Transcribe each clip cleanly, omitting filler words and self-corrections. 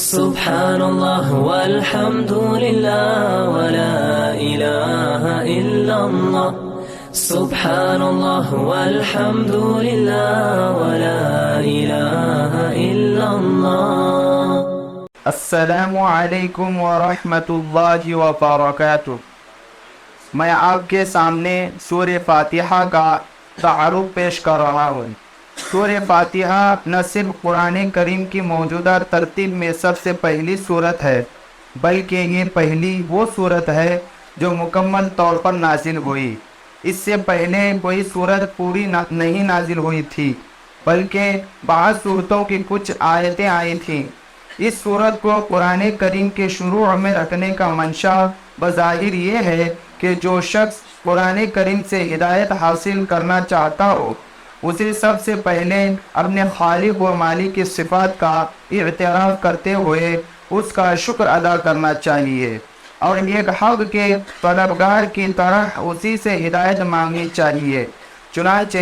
سبحان اللہ والحمد للہ ولا الہ الا اللہ سبحان اللہ والحمد للہ ولا الہ الا اللہ۔ السلام علیکم ورحمۃ اللہ وبرکاتہ۔ میں آپ کے سامنے سورہ فاتحہ کا تعارف پیش کر رہا ہوں۔ سورہ فاتحہ نہ صرف قرآن کریم کی موجودہ ترتیب میں سب سے پہلی سورت ہے، بلکہ یہ پہلی وہ سورت ہے جو مکمل طور پر نازل ہوئی۔ اس سے پہلے کوئی سورت پوری نہیں نازل ہوئی تھی، بلکہ بعض سورتوں کی کچھ آیتیں آئی تھیں۔ اس سورت کو قرآن کریم کے شروع میں رکھنے کا منشا بظاہر یہ ہے کہ جو شخص قرآن کریم سے ہدایت حاصل کرنا چاہتا ہو، اسے سب سے پہلے اپنے خالق و مالک کی صفات کا اعتراف کرتے ہوئے اس کا شکر ادا کرنا چاہیے، اور ایک حق کے طلبگار کی طرح اسی سے ہدایت مانگنی چاہیے۔ چنانچہ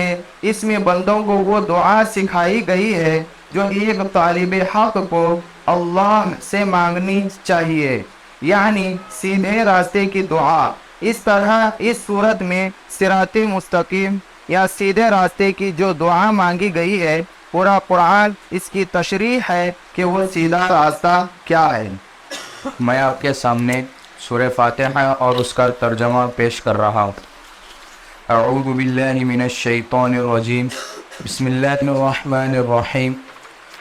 اس میں بندوں کو وہ دعا سکھائی گئی ہے جو ایک طالب حق کو اللہ سے مانگنی چاہیے، یعنی سیدھے راستے کی دعا۔ اس طرح اس صورت میں صراط مستقیم یا سیدھے راستے کی جو دعا مانگی گئی ہے، پورا قرآن اس کی تشریح ہے کہ وہ سیدھا راستہ کیا ہے۔ میں آپ کے سامنے سورہ فاتحہ اور اس کا ترجمہ پیش کر رہا ہوں۔ اعوذ باللہ من الشیطان الرجیم، بسم اللہ الرحمن الرحیم،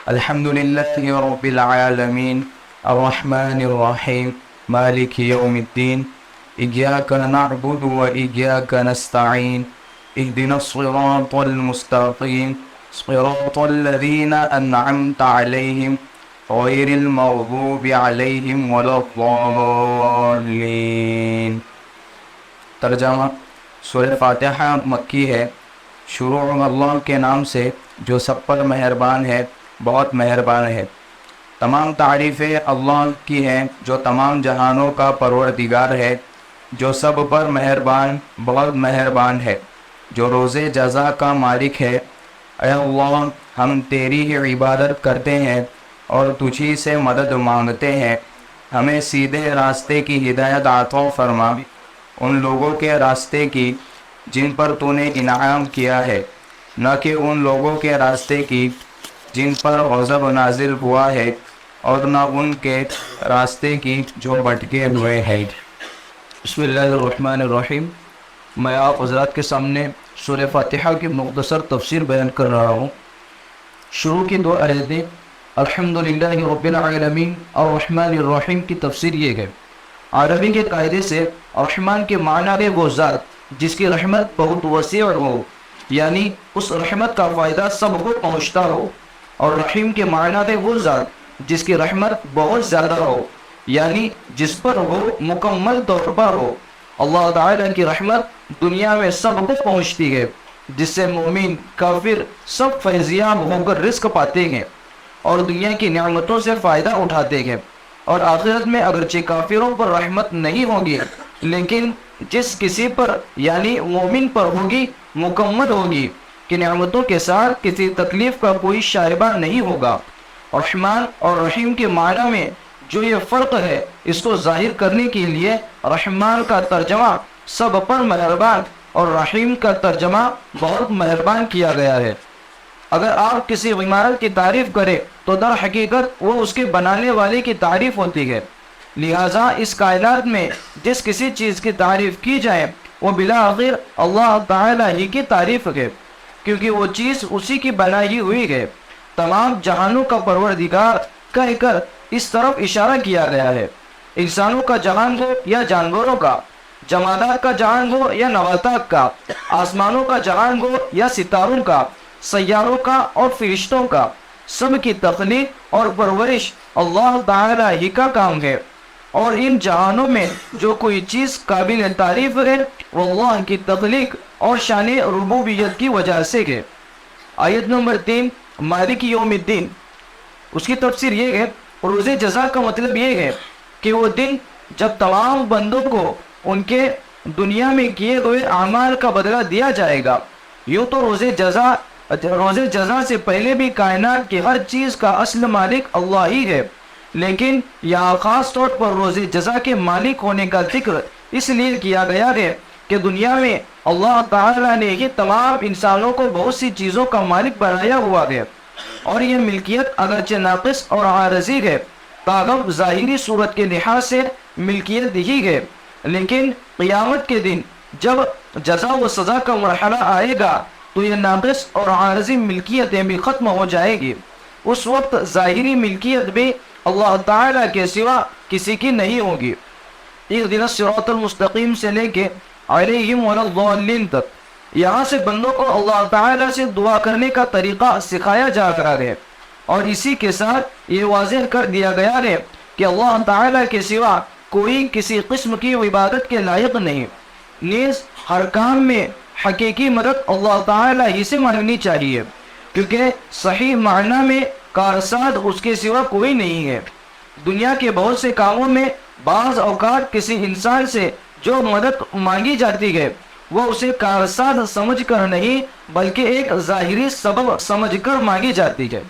الحمد للہ رب العالمین، الرحمن الرحیم، مالک یوم الدین، ایاک نعبد و ایاک نستعین، اهدنا الصراط المستقیم، صراط الذین انعمت علیہم غیر المغضوب علیہم ولا الضالین۔ ترجمہ: سورہ فاتحہ مکی ہے۔ شروع اللہ کے نام سے جو سب پر مہربان ہے، بہت مہربان ہے۔ تمام تعریفیں اللہ کی ہیں جو تمام جہانوں کا پروردگار ہے، جو سب پر مہربان، بہت مہربان ہے، جو روز جزا کا مالک ہے۔ اے اللہ، ہم تیری ہی عبادت کرتے ہیں اور تجھی سے مدد مانگتے ہیں۔ ہمیں سیدھے راستے کی ہدایت عطا فرما، ان لوگوں کے راستے کی جن پر تو نے انعام کیا ہے، نہ کہ ان لوگوں کے راستے کی جن پر غضب نازل ہوا ہے، اور نہ ان کے راستے کی جو بھٹکے ہوئے ہیں۔ بسم اللہ الرحمن الرحیم۔ میں آپ حضرات کے سامنے سورہ فاتحہ کی مختصر تفسیر بیان کر رہا ہوں۔ شروع کی دو آیتیں الحمدللہ رب العالمین الرحمن الرحیم کی تفسیر یہ ہے۔ عربی کے قاعدے سے الرحمن کے معنی ہے وہ ذات جس کی رحمت بہت وسیع ہو، یعنی اس رحمت کا فائدہ سب کو پہنچتا ہو، اور رحیم کے معنی ہے وہ ذات جس کی رحمت بہت زیادہ ہو، یعنی جس پر وہ مکمل طور پر ہو۔ اللہ تعالیٰ کی رحمت دنیا میں سب کو پہنچتی ہے، جس سے مومن کافر سب فیضیاب ہو کر رزق پاتے ہیں اور دنیا کی نعمتوں سے فائدہ اٹھاتے ہیں، اور آخرت میں اگرچہ کافروں پر رحمت نہیں ہوگی، لیکن جس کسی پر یعنی مومن پر ہوگی، مکمل ہوگی کہ نعمتوں کے ساتھ کسی تکلیف کا کوئی شائبہ نہیں ہوگا۔ رحمان اور رحیم کے معنی میں جو یہ فرق ہے، اس کو ظاہر کرنے کے لیے رحمان کا ترجمہ سب پر مہربان اور رحیم کا ترجمہ بہت مہربان کیا گیا ہے۔ اگر آپ کسی عمارت کی تعریف کریں تو در حقیقت وہ اس کے بنانے والے کی تعریف ہوتی ہے، لہٰذا اس کائنات میں جس کسی چیز کی تعریف کی جائے وہ بالآخر اللہ تعالیٰ ہی کی تعریف ہے، کیونکہ وہ چیز اسی کی بنائی ہوئی ہے۔ تمام جہانوں کا پروردگار کہہ کر اس طرف اشارہ کیا گیا ہے، انسانوں کا جہان ہو یا جانوروں کا، جمادات کا جہان ہو یا نباتات کا، آسمانوں کا جہان ہو یا ستاروں کا، سیاروں کا اور فرشتوں کا، سب کی تخلیق اور پرورش اللہ تعالیٰ ہی کا کام ہے، اور ان جہانوں میں جو کوئی چیز قابل تعریف ہے وہ اللہ کی تخلیق اور شان ربوبیت کی وجہ سے ہے۔ آیت نمبر 3 مالک یوم الدین، اس کی تفسیر یہ ہے، روز جزا کا مطلب یہ ہے کہ وہ دن جب تمام بندوں کو ان کے دنیا میں کیے ہوئے اعمال کا بدلہ دیا جائے گا۔ یوں تو روز جزا سے پہلے بھی کائنات کی ہر چیز کا اصل مالک اللہ ہی ہے، لیکن یہاں خاص طور پر روز جزا کے مالک ہونے کا ذکر اس لیے کیا گیا ہے کہ دنیا میں اللہ تعالیٰ نے یہ تمام انسانوں کو بہت سی چیزوں کا مالک بنایا ہوا ہے، اور یہ ملکیت اگرچہ ناقص اور عارضی ہے، تاہم ظاہری صورت کے لحاظ سے ملکیت ہی ہے، لیکن قیامت کے دن جب جزا و سزا کا مرحلہ آئے گا تو یہ ناقص اور عارضی ملکیتیں بھی ختم ہو جائے گی۔ اس وقت ظاہری ملکیت بھی اللہ تعالیٰ کے سوا کسی کی نہیں ہوگی۔ اہدنا الصراط المستقیم سے لے کے علیہم ولا الضالین تک یہاں سے بندوں کو اللہ تعالیٰ سے دعا کرنے کا طریقہ سکھایا جا رہا ہے، اور اسی کے ساتھ یہ واضح کر دیا گیا ہے کہ اللہ تعالیٰ کے سوا کوئی کسی قسم کی عبادت کے لائق نہیں، نیز ہر کام میں حقیقی مدد اللہ تعالیٰ ہی سے مانگنی چاہیے، کیونکہ صحیح معنی میں کارساز اس کے سوا کوئی نہیں ہے۔ دنیا کے بہت سے کاموں میں بعض اوقات کسی انسان سے جو مدد مانگی جاتی ہے وہ اسے کارساز سمجھ کر نہیں بلکہ ایک ظاہری سبب سمجھ کر مانگی جاتی ہے۔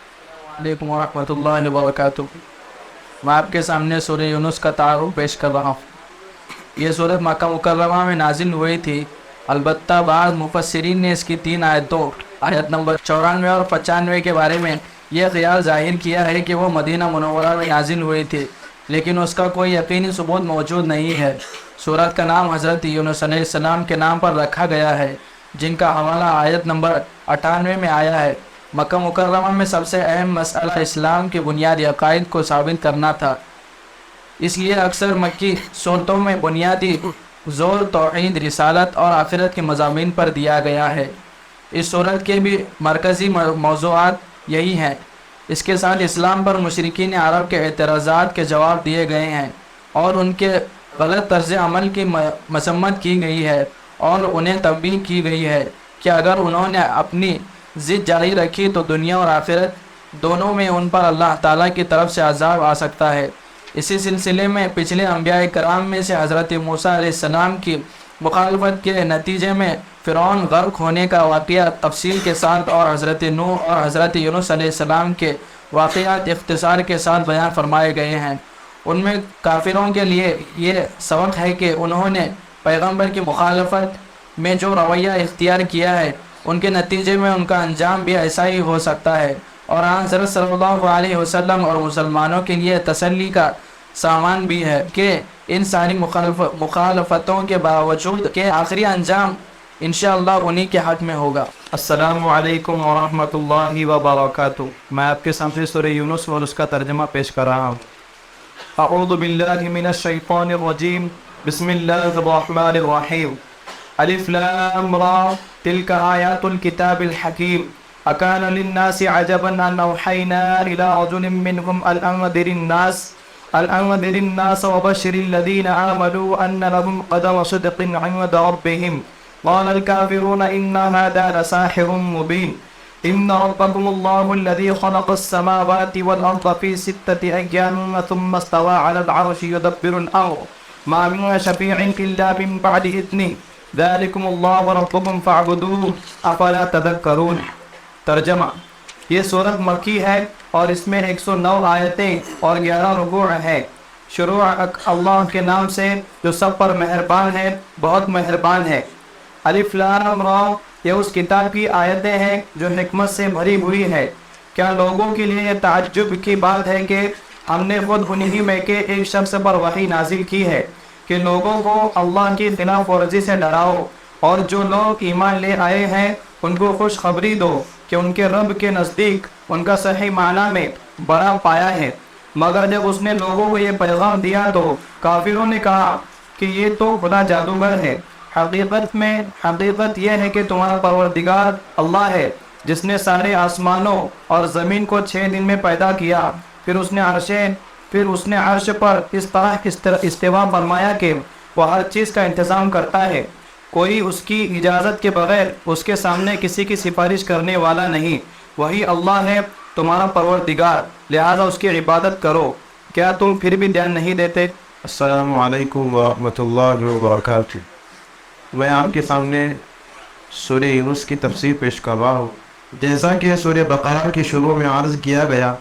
علیکم ورحمۃ اللہ وبرکاتہ۔ میں آپ کے سامنے سورہ یونس کا تعارف پیش کر رہا ہوں۔ یہ سورہ مکہ مکرمہ میں نازل ہوئی تھی، البتہ بعض مفسرین نے اس کی 3 آیتوں آیت نمبر 94 اور 95 کے بارے میں یہ خیال ظاہر کیا ہے کہ وہ مدینہ منورہ میں نازل ہوئی تھی، لیکن اس کا کوئی یقینی ثبوت موجود نہیں ہے۔ سورت کا نام حضرت یونس علیہ السلام کے نام پر رکھا گیا ہے، جن کا حوالہ آیت نمبر 98 میں آیا ہے۔ مکہ مکرمہ میں سب سے اہم مسئلہ اسلام کے بنیادی عقائد کو ثابت کرنا تھا، اس لیے اکثر مکی صورتوں میں بنیادی زور توحید، رسالت اور آخرت کے مضامین پر دیا گیا ہے۔ اس صورت کے بھی مرکزی موضوعات یہی ہیں۔ اس کے ساتھ اسلام پر مشرکین عرب کے اعتراضات کے جواب دیے گئے ہیں، اور ان کے غلط طرز عمل کی مذمت کی گئی ہے، اور انہیں تنبیہ کی گئی ہے کہ اگر انہوں نے اپنی ضد جاری رکھی تو دنیا اور آخرت دونوں میں ان پر اللہ تعالیٰ کی طرف سے عذاب آ سکتا ہے۔ اسی سلسلے میں پچھلے انبیاء کرام میں سے حضرت موسیٰ علیہ السلام کی مخالفت کے نتیجے میں فرعون غرق ہونے کا واقعہ تفصیل کے ساتھ اور حضرت نوح اور حضرت یونس علیہ السلام کے واقعات اختصار کے ساتھ بیان فرمائے گئے ہیں۔ ان میں کافروں کے لیے یہ سبق ہے کہ انہوں نے پیغمبر کی مخالفت میں جو رویہ اختیار کیا ہے ان کے نتیجے میں ان کا انجام بھی ایسا ہی ہو سکتا ہے، اور حضرت صلی اللہ علیہ وسلم اور مسلمانوں کے لیے تسلی کا سامان بھی ہے کہ ان ساری مخالفتوں کے باوجود کہ آخری انجام انشاءاللہ انہی کے حق میں ہوگا۔ السلام علیکم ورحمۃ اللہ وبرکاتہ۔ میں آپ کے سامنے سورہ یونس اور اس کا ترجمہ پیش کر رہا ہوں۔ اعوذ باللہ من الشیطان الرجیم، بسم اللہ الرحمن الرحیم۔ الف لام را تلک آیات الکتاب الحکیم۔ اکان للناس عجبا ان اوحینا الی رجل منهم ان انذر الناس وبشر الذین آمنوا ان لهم قدم صدق عند ربهم قال الكافرون ان هذا لساحر مبين ان ربكم الله الذي خلق السماوات والارض في 6 ايام ثم استوى على العرش يدبر الامر ما من شفيع الا من بعد اذنه ذلكم الله ربكم فاعبدوه افلا تذكرون۔ ترجمہ: یہ سورت مکی ہے اور اس میں 109 آیتیں اور 11 رکوع ہیں۔ شروع اللہ کے نام سے جو سب پر مہربان ہے، بہت مہربان ہے۔ الف لام را، یہ اس کتاب کی آیتیں ہیں جو حکمت سے بھری ہوئی ہے۔ کیا لوگوں کے لیے یہ تعجب کی بات ہے کہ ہم نے خود انہی میں کے ایک شخص پر وحی نازل کی ہے کہ لوگوں کو اللہ کی خلاف ورزی سے ڈراؤ، اور جو لوگ ایمان لے آئے ہیں ان کو خوشخبری دو کہ ان کے رب کے نزدیک ان کا صحیح معنی میں بڑا پایا ہے۔ مگر جب اس نے لوگوں کو یہ پیغام دیا تو کافروں نے کہا کہ یہ تو خدا جادوگر ہے۔ حقیقت یہ ہے کہ تمہارا پروردگار اللہ ہے جس نے سارے آسمانوں اور زمین کو 6 دن میں پیدا کیا، پھر اس نے عرش پر اس طرح استوا فرمایا کہ وہ ہر چیز کا انتظام کرتا ہے، کوئی اس کی اجازت کے بغیر اس کے سامنے کسی کی سفارش کرنے والا نہیں، وہی اللہ ہے تمہارا پروردگار، لہذا اس کی عبادت کرو، کیا تم پھر بھی دھیان نہیں دیتے؟ السلام علیکم ورحمۃ اللہ وبرکاتہ۔ میں آپ کے سامنے سورہ یونس کی تفسیر پیش کر رہا ہوں۔ جیسا کہ سورہ بقرہ کے شروع میں عرض کیا گیا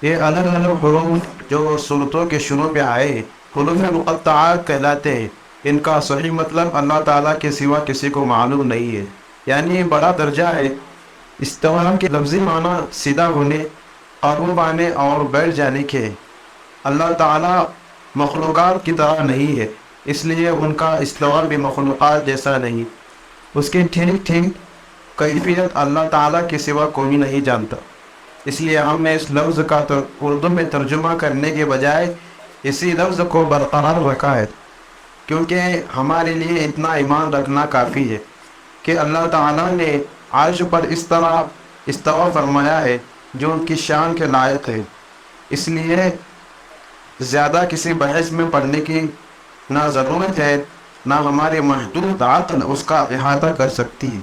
یہ الگ الگ حروف جو صورتوں کے شروع میں آئے حروف مقطعات کہلاتے ہیں. ان کا صحیح مطلب اللہ تعالیٰ کے سوا کسی کو معلوم نہیں ہے. یعنی یہ بڑا درجہ ہے. استوا کے لفظی معنی سیدھا ہونے، قابو پانے اور بیٹھ جانے کے. اللہ تعالیٰ مخلوقات کی طرح نہیں ہے، اس لیے ان کا استوا بھی مخلوقات جیسا نہیں. اس کی ٹھیک ٹھیک کیفیت اللہ تعالیٰ کے سوا کوئی نہیں جانتا. اس لیے ہم نے اس لفظ کا اردو میں ترجمہ کرنے کے بجائے اسی لفظ کو برقرار رکھا ہے، کیونکہ ہمارے لیے اتنا ایمان رکھنا کافی ہے کہ اللہ تعالیٰ نے عرش پر اس طرح استوا فرمایا ہے جو ان کی شان کے لائق ہے. اس لیے زیادہ کسی بحث میں پڑھنے کی نہ ضرورت ہے، نہ ہمارے محدود عقل اس کا احاطہ کر سکتی ہے.